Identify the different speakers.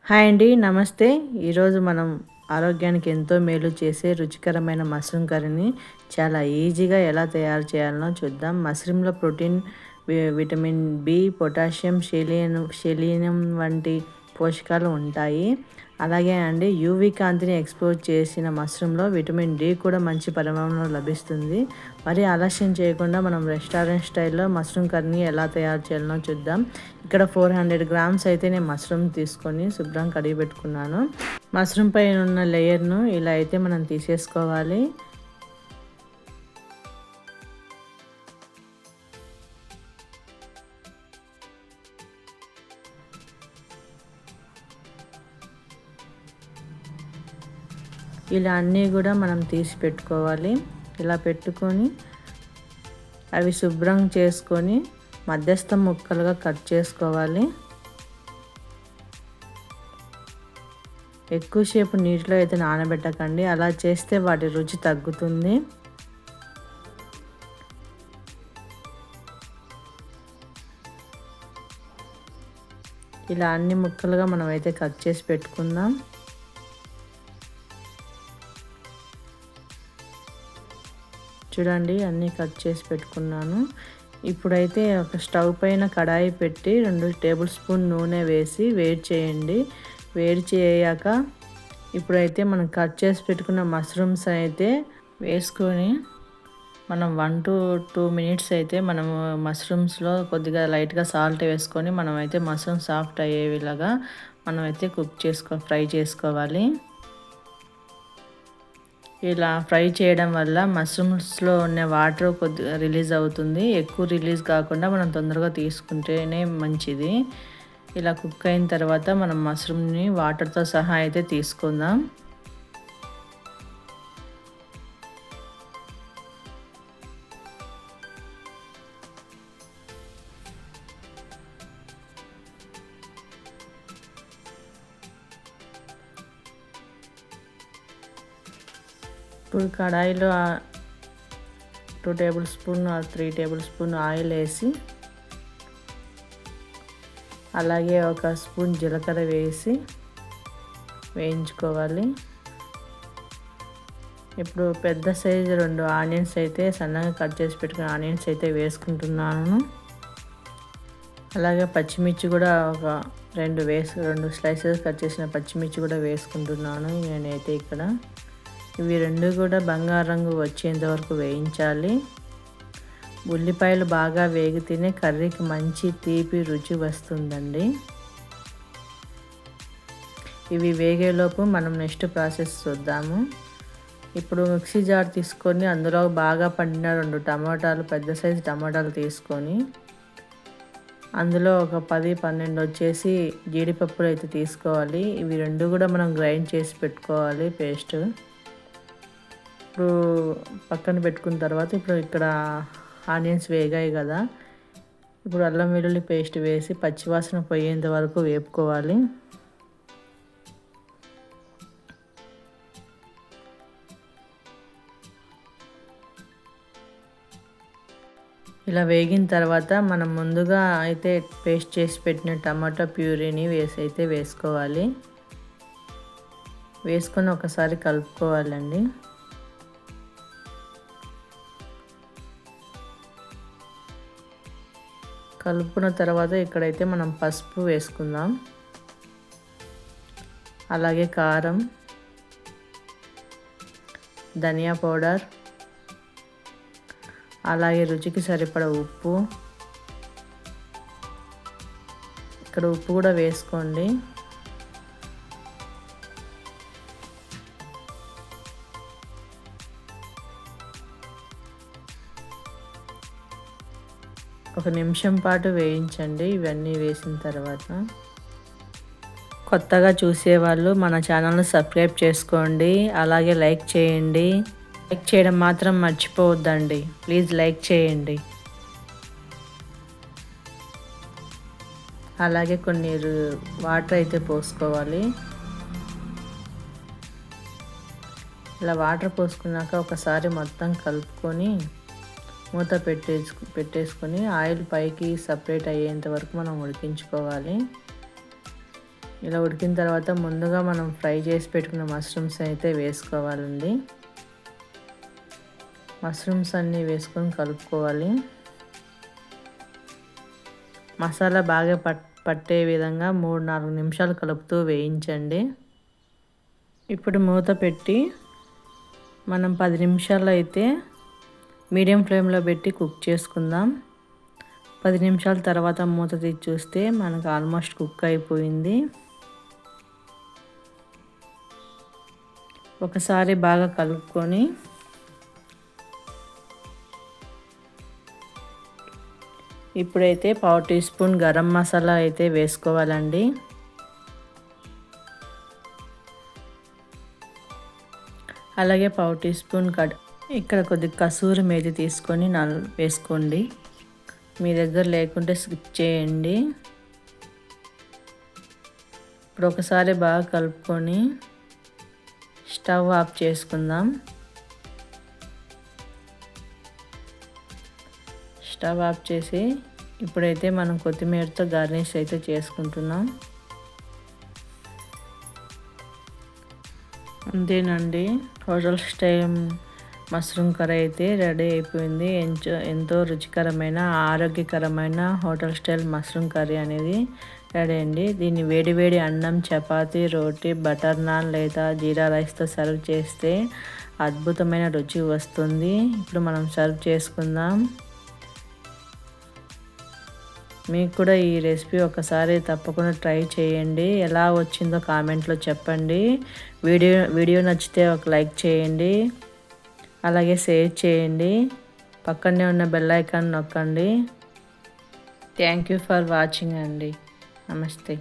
Speaker 1: Hi అండి, నమస్తే. ఈరోజు మనం ఆరోగ్యానికి ఎంతో మేలు చేసే రుచికరమైన మష్రూమ్ కర్రీని చాలా ఈజీగా ఎలా తయారు చేయాలనో చూద్దాం. మష్రూమ్లో protein, vitamin B, potassium, selenium వంటి పోషకాలు ఉంటాయి. అలాగే అండి, యూవీ కాంతిని ఎక్స్పోజ్ చేసిన మష్రూమ్లో విటమిన్ డి కూడా మంచి పరిమాణంలో లభిస్తుంది. మరి ఆలస్యం చేయకుండా మనం రెస్టారెంట్ స్టైల్లో మష్రూమ్ కర్రీని ఎలా తయారు చేయాలనో చూద్దాం. ఇక్కడ 400 గ్రామ్స్ అయితే నేను మష్రూమ్ తీసుకొని శుభ్రం కడిగి పెట్టుకున్నాను. మష్రూమ్ పైన ఉన్న లేయర్ను ఇలా అయితే మనం తీసేసుకోవాలి. ఇలా అన్నీ కూడా మనం తీసి పెట్టుకోవాలి. ఇలా పెట్టుకొని అవి శుభ్రం చేసుకొని మధ్యస్థ ముక్కలుగా కట్ చేసుకోవాలి. ఎక్కువసేపు నీటిలో అయితే నానబెట్టకండి, అలా చేస్తే వాటి రుచి తగ్గుతుంది. ఇలా అన్ని ముక్కలుగా మనం అయితే కట్ చేసి పెట్టుకుందాం. చూడండి, అన్నీ కట్ చేసి పెట్టుకున్నాను. ఇప్పుడైతే ఒక స్టవ్ పైన కడాయి పెట్టి 2 టేబుల్ స్పూన్ నూనె వేసి వేడి చేయండి. వేడి చేయాక ఇప్పుడైతే మనం కట్ చేసి పెట్టుకున్న మష్రూమ్స్ అయితే వేసుకొని మనం 1 to 2 మినిట్స్ అయితే మనము మష్రూమ్స్లో కొద్దిగా లైట్గా సాల్ట్ వేసుకొని మనమైతే మష్రూమ్ సాఫ్ట్ అయ్యేలాగా మనమైతే ఫ్రై చేసుకోవాలి. ఇలా ఫ్రై చేయడం వల్ల మష్రూమ్స్లో ఉన్న వాటర్ కొద్దిగా రిలీజ్ అవుతుంది. ఎక్కువ రిలీజ్ కాకుండా మనం తొందరగా తీసుకుంటేనే మంచిది. ఇలా కుక్ అయిన తర్వాత మనం మష్రూమ్ని వాటర్తో సహా అయితే తీసుకుందాం. ఇప్పుడు కడాయిలో 2 table spoon 3 table spoon oil వేసి అలాగే 1 స్పూన్ జీలకర్ర వేసి వేయించుకోవాలి. ఇప్పుడు పెద్ద సైజు 2 ఆనియన్స్ అయితే సన్నగా కట్ చేసి పెట్టుకున్న ఆనియన్స్ అయితే వేసుకుంటున్నాను. అలాగే పచ్చిమిర్చి కూడా ఒక 2 స్లైసెస్ కట్ చేసిన పచ్చిమిర్చి కూడా వేసుకుంటున్నాను నేనైతే ఇక్కడ. ఇవి 2 కూడా బంగారు రంగు వచ్చేంత వరకు వేయించాలి. ఉల్లిపాయలు బాగా వేగితేనే కర్రీకి మంచి తీపి రుచి వస్తుందండి. ఇవి వేగేలోపు మనం నెక్స్ట్ ప్రాసెస్ చూద్దాము. ఇప్పుడు మిక్సీ జార్ తీసుకొని అందులో బాగా పండిన 2 టమాటాలు, పెద్ద సైజు టమాటాలు తీసుకొని అందులో ఒక 10-12 వచ్చేసి జీడిపప్పులు అయితే తీసుకోవాలి. ఇవి 2 కూడా మనం గ్రైండ్ చేసి పెట్టుకోవాలి పేస్ట్. ఇప్పుడు పక్కన పెట్టుకున్న తర్వాత ఇప్పుడు ఇక్కడ ఆనియన్స్ వేగాయి కదా, ఇప్పుడు అల్లం వెల్లుల్లి పేస్ట్ వేసి పచ్చివాసన పోయేంత వరకు వేపుకోవాలి. ఇలా వేగిన తర్వాత మనం ముందుగా అయితే పేస్ట్ చేసి పెట్టిన టమాటా ప్యూరీని వేసుకోవాలి. వేసుకొని ఒకసారి కలుపుకోవాలండి. కలుపుకున్న తర్వాత ఇక్కడైతే మనం పసుపు వేసుకుందాం. అలాగే కారం, ధనియా పౌడర్, అలాగే రుచికి సరిపడా ఉప్పు. ఇక్కడ ఉప్పు కూడా వేసుకోండి. ఒక నిమిషం పాటు వేయించండి. ఇవన్నీ వేసిన తర్వాత కొత్తగా చూసేవాళ్ళు మన ఛానల్ని సబ్స్క్రైబ్ చేసుకోండి. అలాగే లైక్ చేయండి. లైక్ చేయడం మాత్రం మర్చిపోవద్దండి. ప్లీజ్ లైక్ చేయండి. అలాగే కొన్ని వాటర్ అయితే పోసుకోవాలి. ఇలా వాటర్ పోసుకున్నాక ఒకసారి మొత్తం కలుపుకొని మూత పెట్టేసుకొని ఆయిల్ పైకి సపరేట్ అయ్యేంత వరకు మనం ఉడికించుకోవాలి. ఇలా ఉడికిన తర్వాత ముందుగా మనం ఫ్రై చేసి పెట్టుకున్న మష్రూమ్స్ అయితే వేసుకోవాలండి. మష్రూమ్స్ అన్నీ వేసుకొని కలుపుకోవాలి. మసాలా బాగా పట్టే విధంగా 3-4 నిమిషాలు కలుపుతూ వేయించండి. ఇప్పుడు మూత పెట్టి మనం 10 నిమిషాలు అయితే మీడియం ఫ్లేమ్లో పెట్టి కుక్ చేసుకుందాం. 10 నిమిషాల తర్వాత మూత తీసి చూస్తే మనకు ఆల్మోస్ట్ కుక్ అయిపోయింది. ఒకసారి బాగా కలుపుకొని ఇప్పుడైతే 1/2 టీ స్పూన్ గరం మసాలా అయితే వేసుకోవాలండి. అలాగే 1/2 టీ స్పూన్ ఇక్కడ కొద్దిగా కసూరి మేతి తీసుకొని వేసుకోండి. మీ దగ్గర లేకుంటే స్కిప్ చేయండి. ఇప్పుడు ఒకసారి బాగా కలుపుకొని స్టవ్ ఆఫ్ చేసుకుందాం. స్టవ్ ఆఫ్ చేసి ఇప్పుడైతే మనం కొత్తిమీరతో గార్నిష్ అయితే చేసుకుంటున్నాం. అంతేనండి, హోటల్ స్టైల్ మష్రూమ్ కర్రీ అయితే రెడీ అయిపోయింది. ఎంతో రుచికరమైన ఆరోగ్యకరమైన హోటల్ స్టైల్ మష్రూమ్ కర్రీ అనేది రెడీ అండి. దీన్ని వేడివేడి అన్నం, చపాతీ, రోటీ, బటర్ నాన్ లేదా జీరా రైస్తో సర్వ్ చేస్తే అద్భుతమైన రుచి వస్తుంది. ఇప్పుడు మనం సర్వ్ చేసుకుందాం. మీకు కూడా ఈ రెసిపీ ఒకసారి తప్పకుండా ట్రై చేయండి. ఎలా వచ్చిందో కామెంట్లో చెప్పండి. వీడియో నచ్చితే ఒక లైక్ చేయండి, అలాగే షేర్ చేయండి. పక్కనే ఉన్న బెల్ ఐకాన్ నొక్కండి. థ్యాంక్ యూ ఫర్ వాచింగ్ అండి. నమస్తే.